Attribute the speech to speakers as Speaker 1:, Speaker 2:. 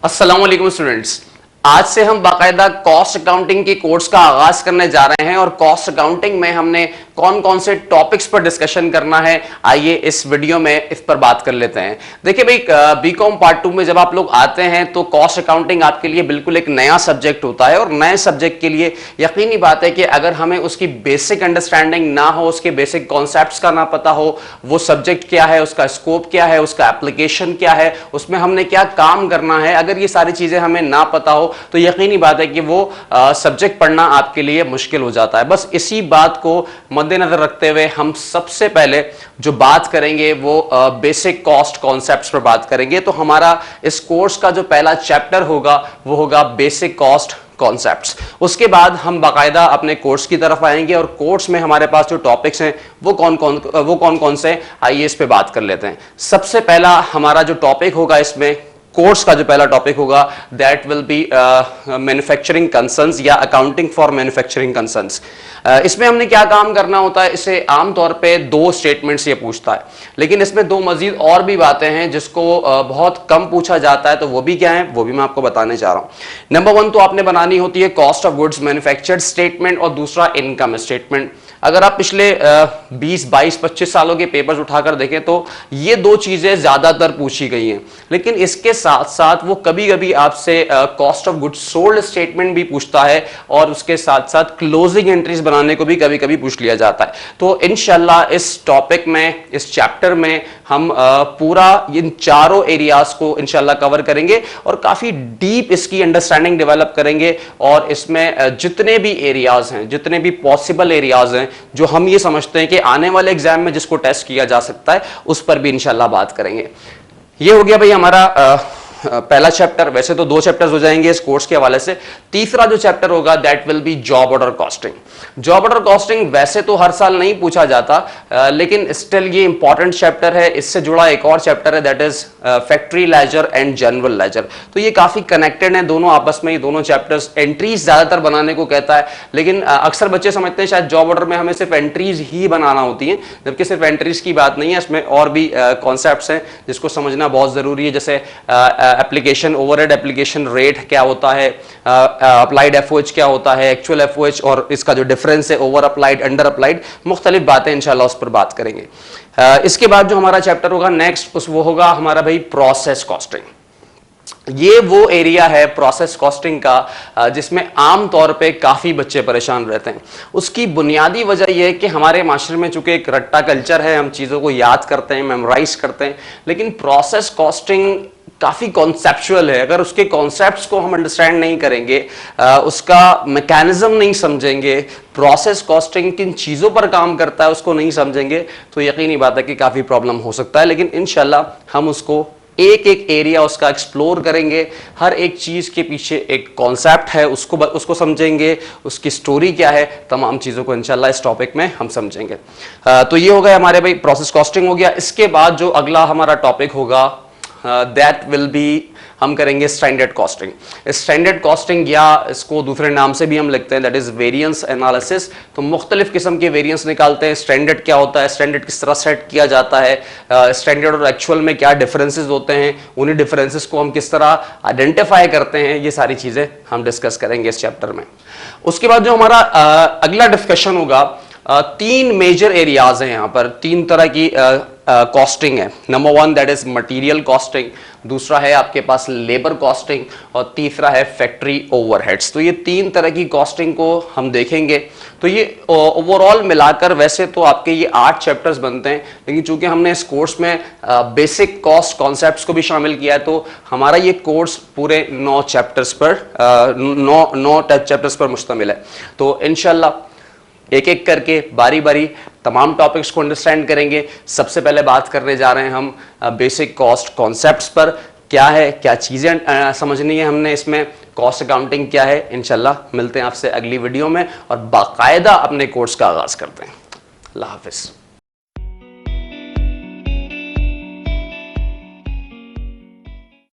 Speaker 1: अस्सलाम वालेकुम स्टूडेंट्स, आज से हम बाकायदा कॉस्ट अकाउंटिंग की कोर्स का आगाज करने जा रहे हैं और कॉस्ट अकाउंटिंग में हमने कौन कौन से टॉपिक्स पर डिस्कशन करना है, आइए इस वीडियो में इस पर बात कर लेते हैं। देखिए भाई, बीकॉम पार्ट 2 में जब आप लोग आते हैं तो कॉस्ट अकाउंटिंग आपके लिए बिल्कुल एक नया सब्जेक्ट होता है और नए सब्जेक्ट के लिए यकीनी बात है कि अगर हमें उसकी बेसिक अंडरस्टैंडिंग ना हो, उसके बेसिक कॉन्सेप्ट्स का ना पता हो, वो सब्जेक्ट क्या है, उसका स्कोप क्या है, उसका एप्लीकेशन क्या है, उसमें हमने क्या काम करना है, अगर ये सारी चीजें हमें ना पता हो तो यकीनी बात है कि वो सब्जेक्ट पढ़ना आपके लिए मुश्किल हो जाता है। बस इसी बात को मद्देनजर रखते हुए हम सबसे पहले जो बात करेंगे वो बेसिक कॉस्ट कॉन्सेप्ट्स पर बात करेंगे। तो हमारा इस कोर्स का जो पहला चैप्टर होगा वो होगा बेसिक कॉस्ट कॉन्सेप्ट्स। उसके बाद हम बाकायदा अपने कोर्स की तरफ आएंगे और कोर्स में हमारे पास जो टॉपिक्स हैं वो कौन कौन से, आइए इस पे बात कर लेते हैं। सबसे पहला हमारा जो टॉपिक होगा इसमें, कोर्स का जो पहला टॉपिक होगा, that will be manufacturing concerns या अकाउंटिंग फॉर मैन्युफैक्चरिंग कंसर्न्स। इसमें हमने क्या काम करना होता है, इसे आमतौर पे दो स्टेटमेंट्स ये पूछता है, लेकिन इसमें दो मजीद और भी बातें हैं जिसको बहुत कम पूछा जाता है। तो वो भी क्या है, वो भी मैं आपको बताने जा रहा हूं। नंबर 1 तो आपने बनानी होती है cost of goods manufactured statement और दूसरा इनकम स्टेटमेंट। अगर आप पिछले 20, 22, 25 सालों के पेपर्स उठाकर देखें तो ये दो चीजें ज्यादातर पूछी गई हैं, लेकिन इसके साथ साथ वो कभी कभी आपसे cost of goods sold statement भी पूछता है और उसके साथ साथ क्लोजिंग एंट्रीज बनाने को भी कभी कभी पूछ लिया जाता है। तो इंशाल्लाह इस टॉपिक में, इस चैप्टर में हम पूरा इन चारों एरियाज को इंशाल्लाह कवर करेंगे और काफी डीप इसकी अंडरस्टैंडिंग डेवलप करेंगे और इसमें जितने भी एरियाज हैं, जितने भी पॉसिबल एरियाज हैं जो हम ये समझते हैं कि आने वाले एग्जाम में जिसको टेस्ट किया जा सकता है, उस पर भी इंशाल्लाह बात करेंगे। ये हो गया भाई हमारा पहला चैप्टर। वैसे तो दो चैप्टर्स हो जाएंगे इस कोर्स के हवाले से। तीसरा जो चैप्टर होगा that will be job order costing. Job order costing वैसे तो हर साल नहीं पूछा जाता, लेकिन स्टिल ये इंपॉर्टेंट चैप्टर है। इससे जुड़ा एक और चैप्टर है that is factory ledger and general ledger. तो ये काफी कनेक्टेड है दोनों आपस में, ये दोनों चैप्टर्स। एंट्रीज ज्यादातर बनाने को कहता है, लेकिन अक्सर बच्चे समझते हैं शायद जॉब ऑर्डर में हमें सिर्फ एंट्रीज ही बनाना होती है, जबकि सिर्फ एंट्रीज की बात नहीं है, इसमें और भी कॉन्सेप्ट्स हैं जिसको समझना बहुत जरूरी है। जैसे एप्लीकेशन ओवरहेड एप्लीकेशन रेट क्या होता है, अप्लाइड एफओएच क्या होता है, एक्चुअल एफओएच और इसका जो डिफरेंस है ओवर अप्लाइड, अंडर अप्लाइड, मुख्तलिफ बातें इंशाल्लाह उस पर बात करेंगे। इसके बाद जो हमारा चैप्टर होगा नेक्स्ट, वो होगा हमारा भाई प्रोसेस कॉस्टिंग। ये वो एरिया है प्रोसेस कॉस्टिंग का जिसमें आमतौर पे काफी बच्चे परेशान रहते हैं। उसकी बुनियादी वजह यह है कि हमारे माशरे में चूंकि एक रट्टा कल्चर है, हम चीजों को याद करते हैं, मेमोराइज करते हैं, लेकिन प्रोसेस कॉस्टिंग काफी कॉन्सेप्चुअल है। अगर उसके कॉन्सेप्ट्स को हम अंडरस्टैंड नहीं करेंगे, उसका मैकेनिज्म नहीं समझेंगे, प्रोसेस कॉस्टिंग किन चीजों पर काम करता है उसको नहीं समझेंगे, तो यकीनी बात है कि काफी प्रॉब्लम हो सकता है। लेकिन इंशाल्लाह हम उसको एक एक एरिया उसका एक्सप्लोर करेंगे, हर एक चीज के पीछे एक कॉन्सेप्ट है, उसको समझेंगे, उसकी स्टोरी क्या है, तमाम चीजों को इंशाल्लाह इस टॉपिक में हम समझेंगे। तो ये हो गया हमारे भाई प्रोसेस कॉस्टिंग हो गया। इसके बाद जो अगला हमारा टॉपिक होगा दैट विल बी, हम करेंगे स्टैंडर्ड कॉस्टिंग। स्टैंडर्ड कॉस्टिंग या इसको दूसरे नाम से भी हम लिखते हैं दैट इज वेरिएंस एनालिसिस। तो मुख्तलिफ किस्म के वेरिएंस निकालते हैं। स्टैंडर्ड क्या होता है, स्टैंडर्ड किस तरह सेट किया जाता है, स्टैंडर्ड और एक्चुअल में क्या डिफरेंसेस होते हैं, उन्हीं डिफरेंसेस को हम किस तरह आइडेंटिफाई करते हैं, ये सारी चीजें हम डिस्कस करेंगे इस चैप्टर में। उसके बाद जो हमारा अगला डिस्कशन होगा, तीन मेजर एरियाज हैं यहाँ पर, तीन तरह की कॉस्टिंग है। Number 1 that is material costing, दूसरा है आपके पास लेबर कॉस्टिंग और तीसरा है फैक्ट्री ओवरहेड्स। तो ये तीन तरह की कॉस्टिंग को हम देखेंगे। तो ये ओवरऑल मिलाकर वैसे तो आपके ये 8 चैप्टर्स बनते हैं, लेकिन चूंकि हमने इस कोर्स में बेसिक कॉस्ट कॉन्सेप्ट्स को भी शामिल किया है तो हमारा ये कोर्स पूरे 9 चैप्टर्स पर मुश्तमिल है। तो इंशाल्लाह एक एक करके बारी बारी तमाम टॉपिक्स को अंडरस्टैंड करेंगे। सबसे पहले बात करने जा रहे हैं हम बेसिक कॉस्ट कॉन्सेप्ट्स पर। क्या है, क्या चीजें समझनी है हमने इसमें, कॉस्ट अकाउंटिंग क्या है। इंशाल्लाह मिलते हैं आपसे अगली वीडियो में और बाकायदा अपने कोर्स का आगाज करते हैं। अल्लाह हाफिज।